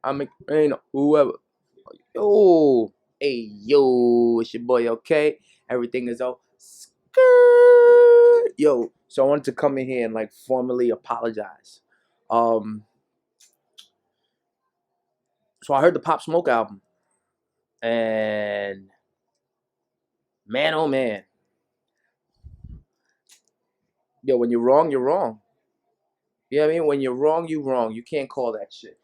Whoever. Yo, hey, yo, it's your boy, okay? Everything is all skirt. Yo, so I wanted to come in here and like formally apologize. Um, so I heard the Pop Smoke album, and man, oh man, yo, when you're wrong, you're wrong. You know what I mean? When you're wrong, you're wrong. You can't call that shit.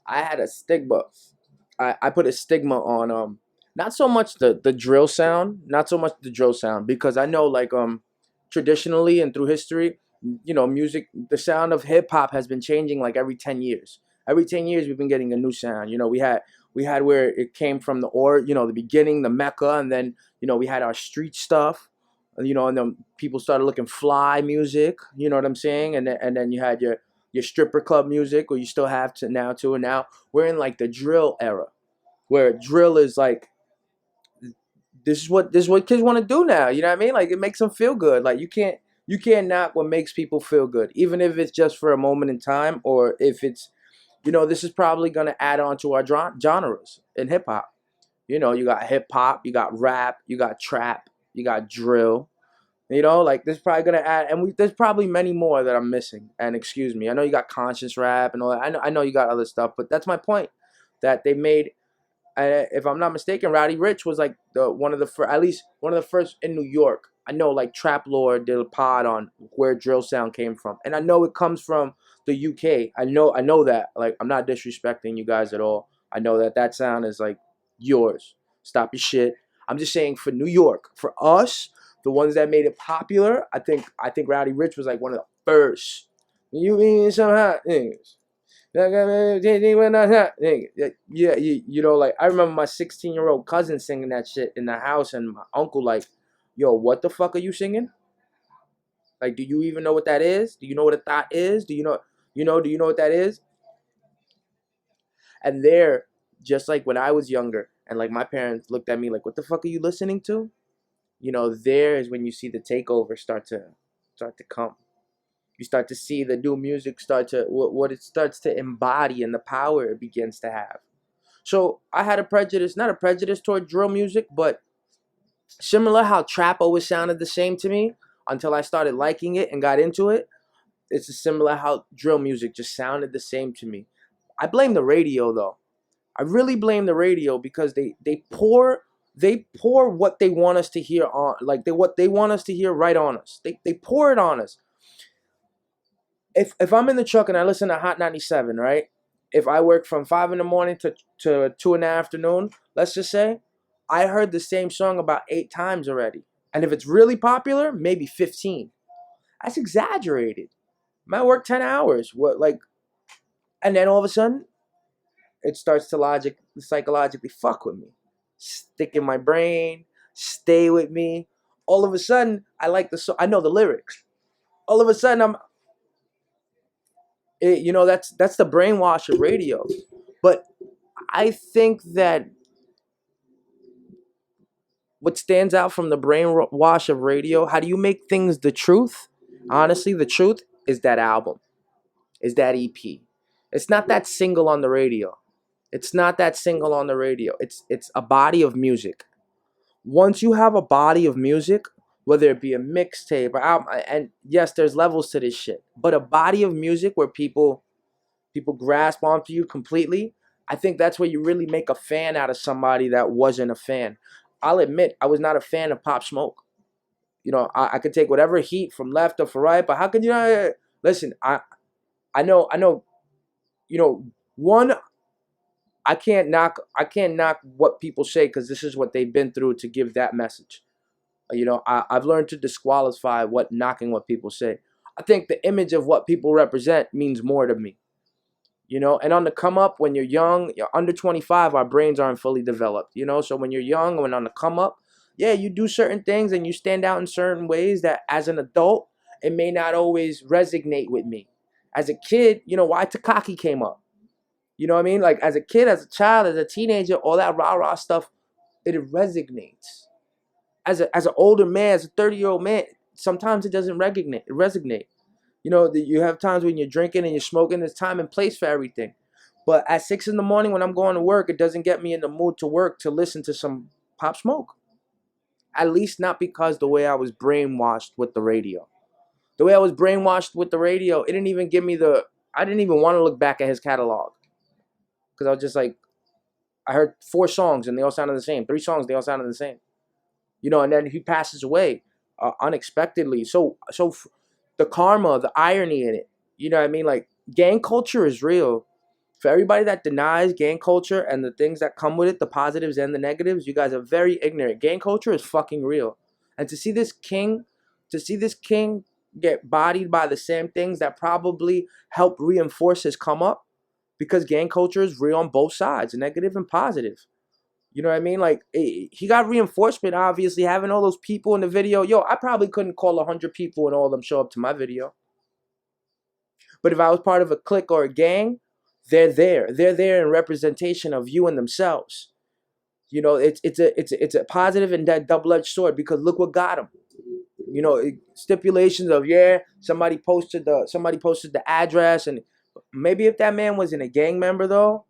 I had a stigma. I put a stigma on not so much the drill sound, not so much the drill sound, because I know like traditionally and through history, music, the sound of hip hop has been changing like every 10 years. Every 10 years we've been getting a new sound. We had where it came from the beginning, the Mecca, and then we had our street stuff. And then people started looking fly music. You know what I'm saying? And then you had your stripper club music, or you still have to now too. And now we're in like the drill era, where drill is like this is what kids want to do now. You know what I mean? Like it makes them feel good. Like you can't knock what makes people feel good, even if it's just for a moment in time, or if it's this is probably gonna add on to our genres in hip hop. You got hip hop, you got rap, you got trap, you got drill. Like this probably gonna add, and there's probably many more that I'm missing. And excuse me, I know you got conscious rap and all that. I know you got other stuff, but that's my point. That they made, if I'm not mistaken, Rowdy Rich was like at least one of the first in New York. I know like Trap Lord did a pod on where drill sound came from, and I know it comes from the UK. I know that. Like I'm not disrespecting you guys at all. I know that sound is like yours. Stop your shit. I'm just saying for New York, for us, the ones that made it popular. I think Rowdy Rich was like one of the first. You mean some hot niggas? Yeah, like I remember my 16-year-old cousin singing that shit in the house, and my uncle like, "Yo, what the fuck are you singing? Like, do you even know what that is? Do you know what a thought is? Do you know what that is?" And there, just like when I was younger, and like my parents looked at me like, "What the fuck are you listening to?" There is when you see the takeover start to come. You start to see the new music start to what it starts to embody and the power it begins to have. So I had a prejudice, not a prejudice toward drill music, but similar how trap always sounded the same to me until I started liking it and got into it. It's a similar how drill music just sounded the same to me. I blame the radio though. I really blame the radio because they pour what they want us to hear on, like what they want us to hear right on us. They pour it on us. If I'm in the truck and I listen to Hot 97, right? If I work from 5 in the morning to 2 in the afternoon, let's just say, I heard the same song about 8 times already. And if it's really popular, maybe 15. That's exaggerated. Might work 10 hours. What like and then all of a sudden it starts to psychologically fuck with me. Stick in my brain, stay with me. All of a sudden, I like the song. I know the lyrics. All of a sudden that's the brainwash of radio. But I think that what stands out from the brainwash of radio, how do you make things the truth? Honestly, the truth is that album, is that EP. It's not that single on the radio. It's not that single on the radio. It's a body of music. Once you have a body of music, whether it be a mixtape or album, and yes, there's levels to this shit, but a body of music where people grasp onto you completely, I think that's where you really make a fan out of somebody that wasn't a fan. I'll admit I was not a fan of Pop Smoke. I could take whatever heat from left or from right, but how could you not listen? I know, one, I can't knock what people say because this is what they've been through to give that message. I've learned to disqualify knocking what people say. I think the image of what people represent means more to me. And on the come up, when you're young, you're under 25, our brains aren't fully developed. So when you're young, when on the come up, yeah, you do certain things and you stand out in certain ways that as an adult, it may not always resonate with me. As a kid, why Takaki came up. You know what I mean? Like as a kid, as a child, as a teenager, all that rah-rah stuff, it resonates. As an older man, as a 30-year-old man, sometimes it doesn't resonate. You know, you have times when you're drinking and you're smoking. There's time and place for everything. But at 6 in the morning when I'm going to work, it doesn't get me in the mood to work to listen to some Pop Smoke. At least not because the way I was brainwashed with the radio. The way I was brainwashed with the radio, it didn't even give me I didn't even want to look back at his catalog. Because I was just like, I heard 4 songs and they all sounded the same. 3 songs, they all sounded the same. You know, and then he passes away unexpectedly. The karma, the irony in it, you know what I mean? Like, gang culture is real. For everybody that denies gang culture and the things that come with it, the positives and the negatives, you guys are very ignorant. Gang culture is fucking real. And to see this king get bodied by the same things that probably help reinforce his come up, because gang culture is real on both sides, negative and positive. You know what I mean? Like, he got reinforcement, obviously, having all those people in the video. Yo, I probably couldn't call 100 people and all of them show up to my video. But if I was part of a clique or a gang, they're there. They're there in representation of you and themselves. You know, it's a positive and that double-edged sword, because look what got him. You know, stipulations of, somebody posted the address, and maybe if that man wasn't a gang member though,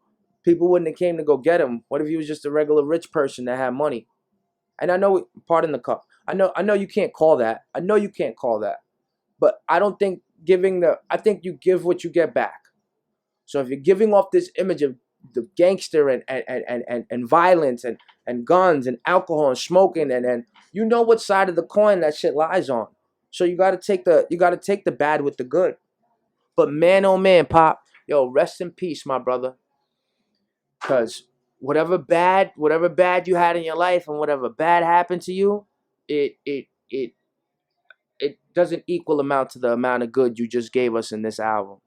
people wouldn't have came to go get him. What if he was just a regular rich person that had money? And I know, pardon the cup. I know you can't call that. I know you can't call that. But I don't think I think you give what you get back. So if you're giving off this image of the gangster and violence and guns and alcohol and smoking, and you know what side of the coin that shit lies on. So you gotta take the bad with the good. But man, oh man, Pop, yo, rest in peace, my brother. Cause whatever bad you had in your life and whatever bad happened to you, it doesn't equal amount to the amount of good you just gave us in this album.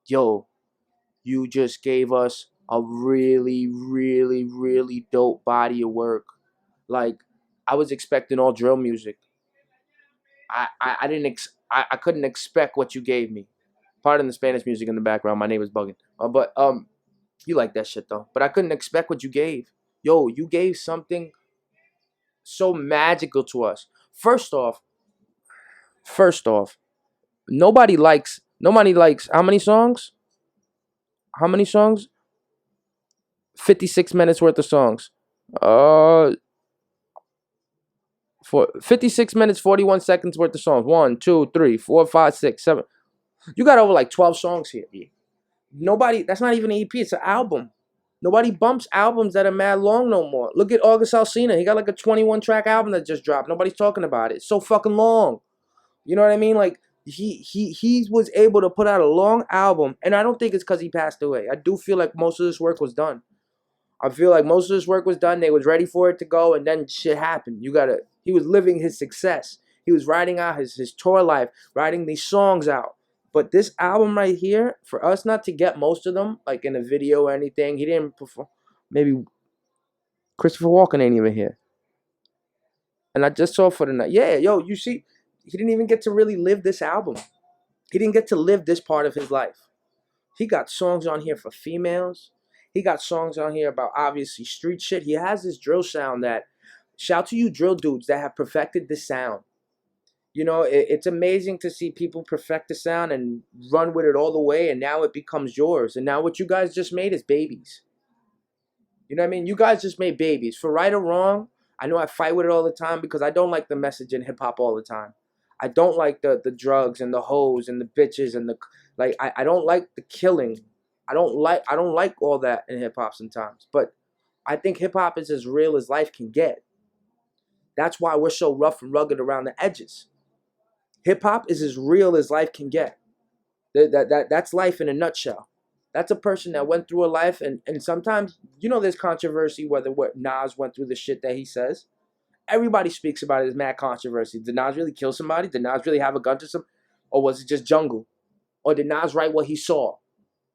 Yo, you just gave us a really, really, really dope body of work. Like, I was expecting all drill music. I couldn't expect what you gave me. Pardon the Spanish music in the background. My neighbor's bugging. But you like that shit though. But I couldn't expect what you gave. Yo, you gave something so magical to us. First off, nobody likes how many songs? How many songs? 56 minutes worth of songs. For 56 minutes, 41 seconds worth of songs. 1, 2, 3, 4, 5, 6, 7. You got over like 12 songs here. Nobody, that's not even an EP, it's an album. Nobody bumps albums that are mad long no more. Look at August Alsina. He got like a 21 track album that just dropped. Nobody's talking about it. It's so fucking long. You know what I mean? Like, he was able to put out a long album, and I don't think it's because he passed away. I do feel like most of this work was done. I feel like most of this work was done. They was ready for it to go, and then shit happened. He was living his success. He was writing out his tour life, writing these songs out. But this album right here, for us not to get most of them, like in a video or anything, he didn't perform. Maybe Christopher Walken ain't even here. And I just saw for the night. Yeah, yo, you see, he didn't even get to really live this album. He didn't get to live this part of his life. He got songs on here for females. He got songs on here about, obviously, street shit. He has this drill sound that, shout to you drill dudes that have perfected this sound. You know, it's amazing to see people perfect the sound and run with it all the way, and now it becomes yours. And now what you guys just made is babies. You know what I mean? You guys just made babies. For right or wrong, I know I fight with it all the time because I don't like the message in hip-hop all the time. I don't like the drugs and the hoes and the bitches and I don't like the killing. I don't like all that in hip-hop sometimes. But I think hip-hop is as real as life can get. That's why we're so rough and rugged around the edges. Hip-hop is as real as life can get. That's life in a nutshell. That's a person that went through a life, and sometimes, you know, there's controversy whether what Nas went through the shit that he says. Everybody speaks about it as mad controversy. Did Nas really kill somebody? Did Nas really have a gun to some? Or was it just jungle? Or did Nas write what he saw?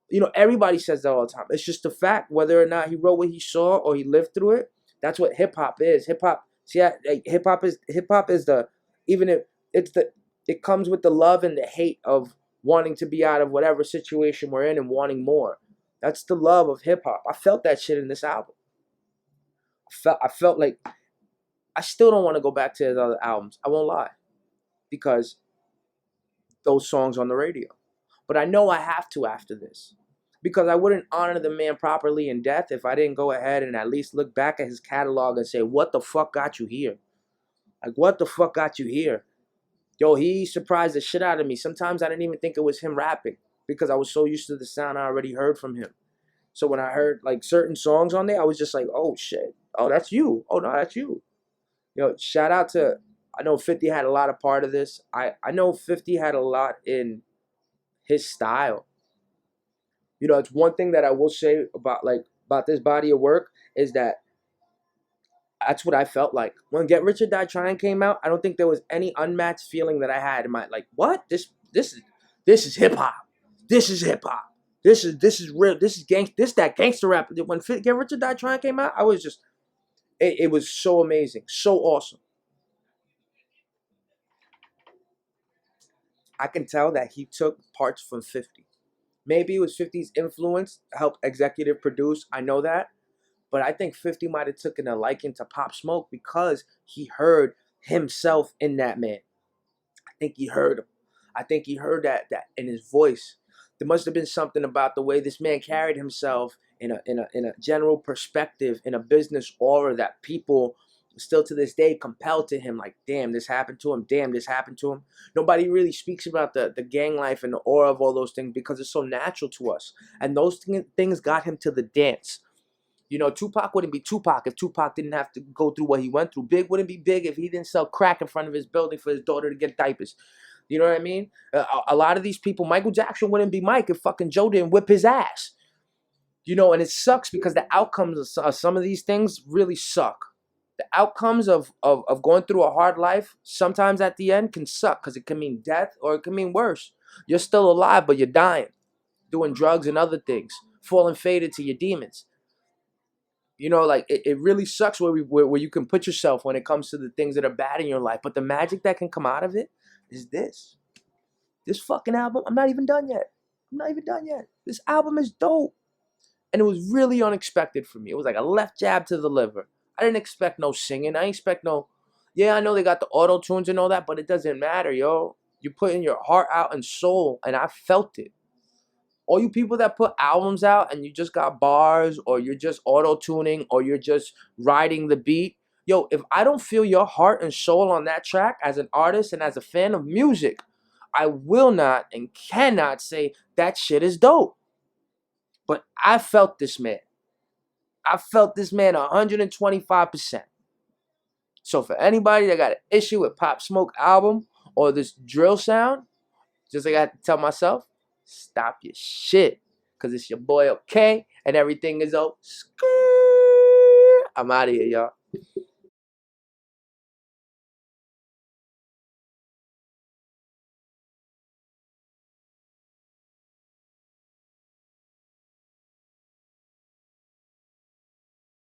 You know, everybody says that all the time. It's just a fact. Whether or not he wrote what he saw or he lived through it, that's what hip-hop is. Hip-hop, hip-hop is the, even if it's the, it comes with the love and the hate of wanting to be out of whatever situation we're in and wanting more. That's the love of hip-hop. I felt that shit in this album. I felt like, I still don't want to go back to his other albums. I won't lie. Because those songs on the radio. But I know I have to after this. Because I wouldn't honor the man properly in death if I didn't go ahead and at least look back at his catalog and say, what the fuck got you here? Like, what the fuck got you here? Yo, he surprised the shit out of me. Sometimes I didn't even think it was him rapping because I was so used to the sound I already heard from him. So when I heard like certain songs on there, I was just like, oh shit. Oh, that's you. Oh no, that's you. Yo, shout out to, I know 50 had a lot of part of this. I know 50 had a lot in his style. You know, it's one thing that I will say about this body of work is that that's what I felt like. When Get Rich or Die Trying came out, I don't think there was any unmatched feeling that I had in my like, what? This is hip hop. This is hip hop. This is real. This is that gangster rap. When Get Rich or Die Trying came out, I was just it was so amazing, so awesome. I can tell that he took parts from 50. Maybe it was 50's influence to help executive produce. I know that. But I think 50 might have taken a liking to Pop Smoke because he heard himself in that man. I think he heard him. I think he heard that in his voice. There must have been something about the way this man carried himself in a general perspective, in a business aura that people still to this day compelled to him. Like, damn, this happened to him. Damn, this happened to him. Nobody really speaks about the gang life and the aura of all those things because it's so natural to us. And those things got him to the dance. You know, Tupac wouldn't be Tupac if Tupac didn't have to go through what he went through. Big wouldn't be Big if he didn't sell crack in front of his building for his daughter to get diapers. You know what I mean? A lot of these people, Michael Jackson wouldn't be Mike if fucking Joe didn't whip his ass. You know, and it sucks because the outcomes of some of these things really suck. The outcomes of going through a hard life, sometimes at the end can suck because it can mean death or it can mean worse. You're still alive, but you're dying, doing drugs and other things, falling faded to your demons. You know, like it really sucks where you can put yourself when it comes to the things that are bad in your life. But the magic that can come out of it is this. This fucking album, I'm not even done yet. This album is dope. And it was really unexpected for me. It was like a left jab to the liver. I didn't expect no singing. I didn't expect no, yeah, I know they got the auto tunes and all that, but it doesn't matter, yo. You're putting your heart out and soul, and I felt it. All you people that put albums out and you just got bars or you're just auto-tuning or you're just riding the beat. Yo, if I don't feel your heart and soul on that track as an artist and as a fan of music, I will not and cannot say that shit is dope. But I felt this man. I felt this man 125%. So for anybody that got an issue with Pop Smoke album or this drill sound, just like I had to tell myself, stop your shit. Because it's your boy OK and everything is O. I'm out of here, y'all.